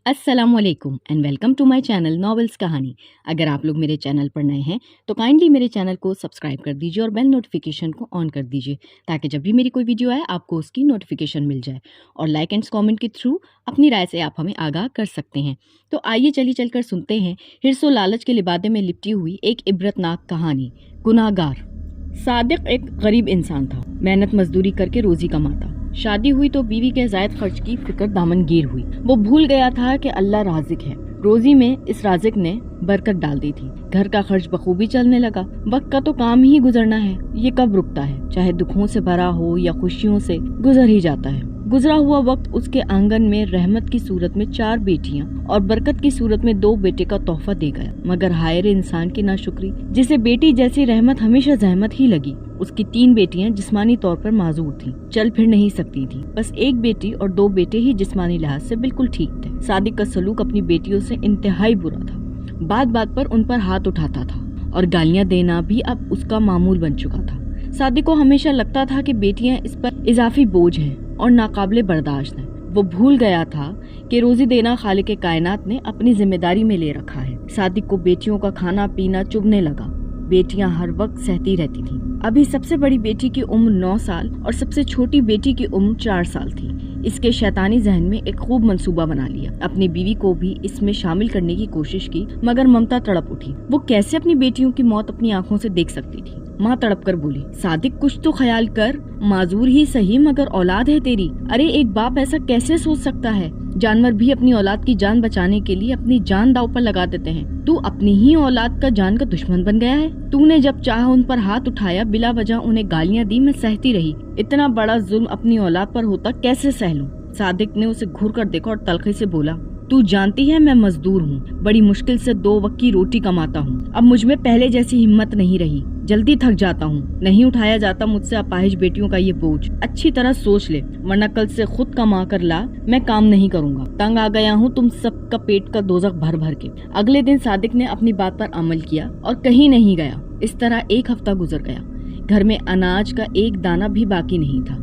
अस्सलामुअलैकुम and welcome to my channel novels कहानी। अगर आप लोग मेरे चैनल पर नए हैं तो काइंडली मेरे चैनल को सब्सक्राइब कर दीजिए और बेल नोटिफिकेशन को ऑन कर दीजिए ताकि जब भी मेरी कोई वीडियो आए आपको उसकी नोटिफिकेशन मिल जाए। और लाइक एंड कमेंट के थ्रू अपनी राय से आप हमें आगाह कर सकते हैं। तो आइए चलकर सुनते हैं हिर्सो लालच के लिबादे में लिपटी हुई एक इबरतनाक कहानी, गुनाहगार। सादिक एक गरीब इंसान था, मेहनत मजदूरी करके रोजी कमाता। शादी हुई तो बीवी के जायद खर्च की फिक्र दामनगीर हुई। वो भूल गया था कि अल्लाह राजिक है। रोजी में इस राजिक ने बरकत डाल दी थी। घर का खर्च बखूबी चलने लगा। वक्त का तो काम ही गुजरना है, ये कब रुकता है? चाहे दुखों से भरा हो या खुशियों से, गुजर ही जाता है। गुजरा हुआ वक्त उसके आंगन में रहमत की सूरत में 4 बेटियां और बरकत की सूरत में 2 बेटे का तोहफा दे गया। मगर हायर इंसान की नाशुक्री, जिसे बेटी जैसी रहमत हमेशा जहमत ही लगी। उसकी 3 बेटियां जिस्मानी तौर पर माजूर थीं, चल फिर नहीं सकती थीं। बस एक बेटी और 2 बेटे ही जिस्मानी लिहाज से बिल्कुल ठीक थे। सादिक का सलूक अपनी बेटियों से इंतहाई बुरा था। बात बात पर उन पर हाथ उठाता था और गालियां देना भी अब उसका मामूल बन चुका था। सादिक को हमेशा लगता था कि बेटियां इस पर इजाफी बोझ हैं और नाकाबिले बर्दाश्त हैं। वो भूल गया था कि रोजी देना खालिक कायनात ने अपनी जिम्मेदारी में ले रखा है। सादिक को बेटियों का खाना पीना चुभने लगा। बेटियां हर वक्त सहती रहती थीं। अभी सबसे बड़ी बेटी की उम्र 9 साल और सबसे छोटी बेटी की उम्र 4 साल थी। इसके शैतानी जहन में एक खूब मंसूबा बना लिया। अपनी बीवी को भी इसमें शामिल करने की कोशिश की, मगर ममता तड़प उठी। वो कैसे अपनी बेटियों की मौत अपनी आंखों से देख सकती थी? माँ तड़प कर बोली, सादिक कुछ तो ख्याल कर, माजूर ही सही मगर औलाद है तेरी। अरे एक बाप ऐसा कैसे सोच सकता है? जानवर भी अपनी औलाद की जान बचाने के लिए अपनी जान दांव पर लगा देते हैं। तू अपनी ही औलाद का जान का दुश्मन बन गया है। तूने जब चाहा उन पर हाथ उठाया, बिला वजह उन्हें गालियां दी, मैं सहती रही। इतना बड़ा जुल्म अपनी औलाद पर होता कैसे सह लूं? सादिक ने उसे घूर कर देखा और तलखी से बोला, तू जानती है मैं मजदूर हूँ, बड़ी मुश्किल से 2 वक्त की रोटी कमाता हूँ। अब मुझ में पहले जैसी हिम्मत नहीं रही, जल्दी थक जाता हूँ। नहीं उठाया जाता मुझसे अपाहिज बेटियों का ये बोझ। अच्छी तरह सोच ले, वरना कल से खुद कमा कर ला, मैं काम नहीं करूँगा। तंग आ गया हूँ तुम सबका पेट का दोजख भर भर के। अगले दिन सादिक ने अपनी बात पर अमल किया और कहीं नहीं गया। इस तरह 1 हफ्ता गुजर गया। घर में अनाज का एक दाना भी बाकी नहीं था।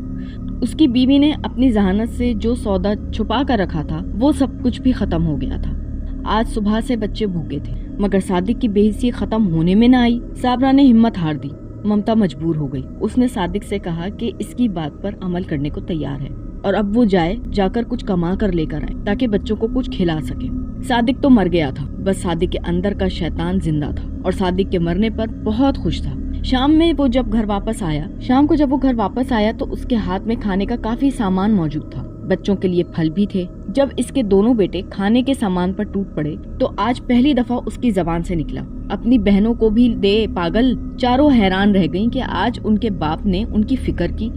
उसकी बीवी ने अपनी जहानत से जो सौदा छुपा कर रखा था वो सब कुछ भी खत्म हो गया था। आज सुबह से बच्चे भूखे थे, मगर सादिक की बेहिसी खत्म होने में न आई। साबरा ने हिम्मत हार दी। ममता मजबूर हो गई। उसने सादिक से कहा कि इसकी बात पर अमल करने को तैयार है और अब वो जाकर कुछ कमा कर लेकर आए ताकि बच्चों को कुछ खिला सके। सादिक तो मर गया था, बस सादिक के अंदर का शैतान जिंदा था और सादिक के मरने पर बहुत खुश था। शाम को जब घर वापस आया तो उसके हाथ में खाने का काफी सामान मौजूद था। बच्चों के लिए फल भी थे। जब इसके दोनों बेटे खाने के सामान पर टूट पड़े तो आज पहली दफा उसकी जबान से निकला, अपनी बहनों को भी दे पागल। चारों हैरान रह गईं कि आज उनके बाप ने उनकी फिक्र की।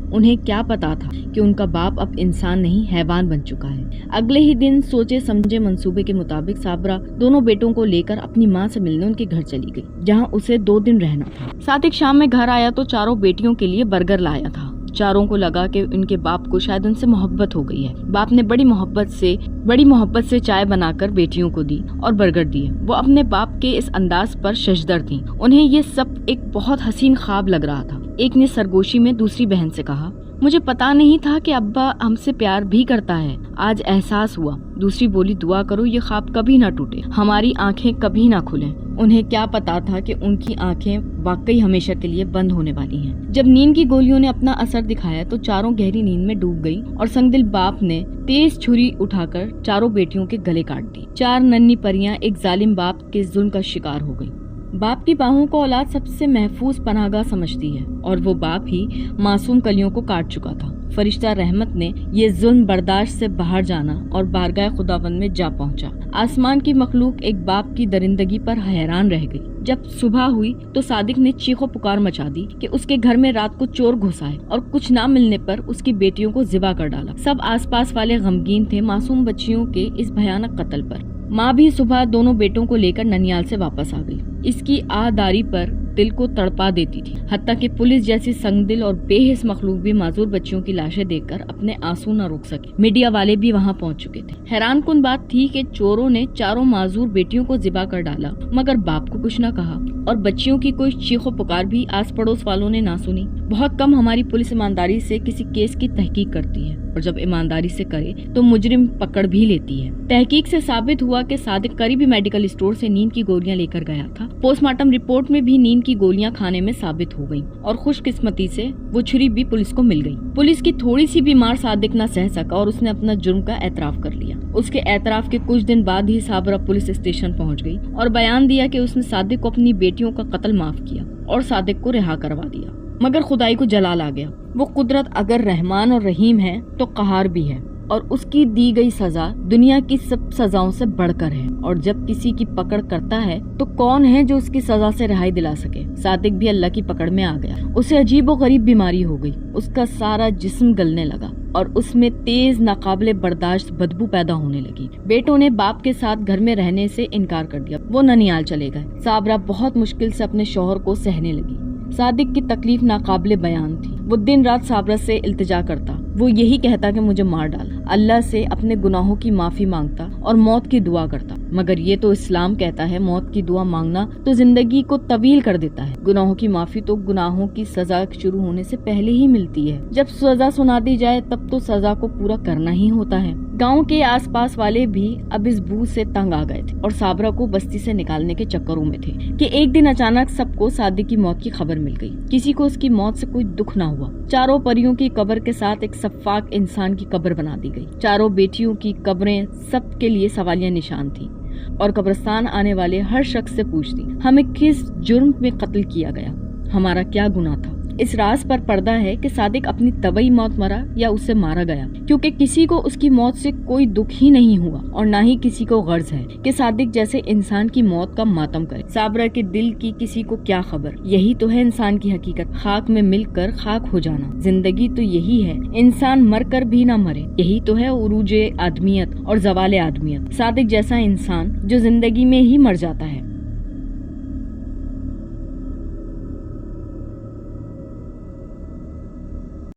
उन्हें क्या पता था कि उनका बाप अब इंसान नहीं हैवान बन चुका है। अगले ही दिन सोचे समझे मंसूबे के मुताबिक साबरा दोनों बेटों को लेकर अपनी माँ से मिलने उनके घर चली गई, जहाँ उसे 2 दिन रहना था। सादिक शाम में घर आया तो चारों बेटियों के लिए बर्गर लाया था। चारों को लगा कि उनके बाप को शायद उनसे मोहब्बत हो गई है। बाप ने बड़ी मोहब्बत से चाय बनाकर बेटियों को दी और बर्गर दिए। वो अपने बाप के इस अंदाज पर शजदर थीं। उन्हें ये सब एक बहुत हसीन ख्वाब लग रहा था। एक ने सरगोशी में दूसरी बहन से कहा, मुझे पता नहीं था कि अब्बा हमसे प्यार भी करता है, आज एहसास हुआ। दूसरी बोली, दुआ करो ये ख्वाब कभी ना टूटे, हमारी आंखें कभी ना खुलें। उन्हें क्या पता था कि उनकी आंखें वाकई हमेशा के लिए बंद होने वाली हैं। जब नींद की गोलियों ने अपना असर दिखाया तो चारों गहरी नींद में डूब गई और संगदिल बाप ने तेज छुरी उठाकर चारों बेटियों के गले काट दी। 4 नन्ही परियां एक जालिम बाप के जुल्म का शिकार हो गई। बाप की बाहों को औलाद सबसे महफूज पनाहगाह समझती है और वो बाप ही मासूम कलियों को काट चुका था। फरिश्ता रहमत ने ये जुल्म बर्दाश्त से बाहर जाना और बारगाह खुदावंद में जा पहुंचा। आसमान की मखलूक एक बाप की दरिंदगी पर हैरान रह गई। जब सुबह हुई तो सादिक ने चीखो पुकार मचा दी कि उसके घर में रात को चोर घुस आए और कुछ ना मिलने पर उसकी बेटियों को ज़िबा कर डाला। सब आसपास वाले गमगीन थे मासूम बच्चियों के इस भयानक कत्ल पर। माँ भी सुबह दोनों बेटों को लेकर ननियाल से वापस आ गई। इसकी आदारी पर दिल को तड़पा देती थी, हत्ता कि पुलिस जैसी संगदिल और बेहिस मखलूक भी माजूर बच्चियों की लाशें देखकर अपने आंसू न रोक सके। मीडिया वाले भी वहां पहुंच चुके थे। हैरान कुन बात थी कि चोरों ने चारों माजूर बेटियों को ज़िबा कर डाला, मगर बाप को कुछ न कहा और बच्चियों की कोई चीखो पुकार भी आस पड़ोस वालों ने ना सुनी। बहुत कम हमारी पुलिस ईमानदारी से किसी केस की तहकीक करती है, और जब ईमानदारी से करे तो मुजरिम पकड़ भी लेती है। तहकीक से साबित हुआ कि सादिक करीबी मेडिकल स्टोर से नींद की गोलियां लेकर गया था। पोस्टमार्टम रिपोर्ट में भी नींद की गोलियां खाने में साबित हो गयी, और खुशकिस्मती से वो छुरी भी पुलिस को मिल गई। पुलिस की थोड़ी सी भी मार सादिक न सह सका और उसने अपना जुर्म का एतराफ कर लिया। उसके एतराफ के कुछ दिन बाद ही साबरा पुलिस स्टेशन पहुंच गई और बयान दिया कि उसने सादिक को अपनी बेटियों का कत्ल माफ किया और सादिक को रिहा करवा दिया। मगर खुदाई को जलाल आ गया। वो कुदरत अगर रहमान और रहीम है तो कहार भी है, और उसकी दी गई सजा दुनिया की सब सजाओं से बढ़कर है। और जब किसी की पकड़ करता है तो कौन है जो उसकी सजा से रिहाई दिला सके। सादिक भी अल्लाह की पकड़ में आ गया। उसे अजीब और गरीब बीमारी हो गई। उसका सारा जिस्म गलने लगा और उसमें तेज नाकाबिले बर्दाश्त बदबू पैदा होने लगी। बेटों ने बाप के साथ घर में रहने से इनकार कर दिया। वो ननियाल चले गए। साबरा बहुत मुश्किल से अपने शौहर को सहने लगी। सादिक की तकलीफ नाकाबिले बयान थी। वो दिन रात साबरा से इल्तिजा करता। वो यही कहता कि मुझे मार डाल, अल्लाह से अपने गुनाहों की माफी मांगता और मौत की दुआ करता। मगर ये तो इस्लाम कहता है मौत की दुआ मांगना तो जिंदगी को तवील कर देता है। गुनाहों की माफी तो गुनाहों की सजा शुरू होने से पहले ही मिलती है। जब सजा सुना दी जाए तब तो सजा को पूरा करना ही होता है। गांव के आसपास वाले भी अब इस बू से तंग आ गए थे और साबरा को बस्ती से निकालने के चक्करों में थे कि एक दिन अचानक सबको सादिक की मौत की खबर मिल गई। किसी को उसकी मौत से कोई दुख न हुआ। चारों परियों की कब्र के साथ एक सफाक इंसान की कब्र बना दी गई। चारों बेटियों की कब्रें सबके लिए सवालिया निशान थी और कब्रिस्तान आने वाले हर शख्स से पूछती, हमें किस जुर्म में कत्ल किया गया, हमारा क्या गुनाह था। इस राज पर पर्दा है कि सादिक अपनी तबई मौत मरा या उसे मारा गया, क्योंकि किसी को उसकी मौत से कोई दुख ही नहीं हुआ और ना ही किसी को गर्ज है कि सादिक जैसे इंसान की मौत का मातम करे। साबरा के दिल की किसी को क्या खबर। यही तो है इंसान की हकीकत, खाक में मिलकर खाक हो जाना। जिंदगी तो यही है, इंसान मर कर भी ना मरे। यही तो है उरूज आदमियत और जवाल आदमियत। सादिक जैसा इंसान जो जिंदगी में ही मर जाता है।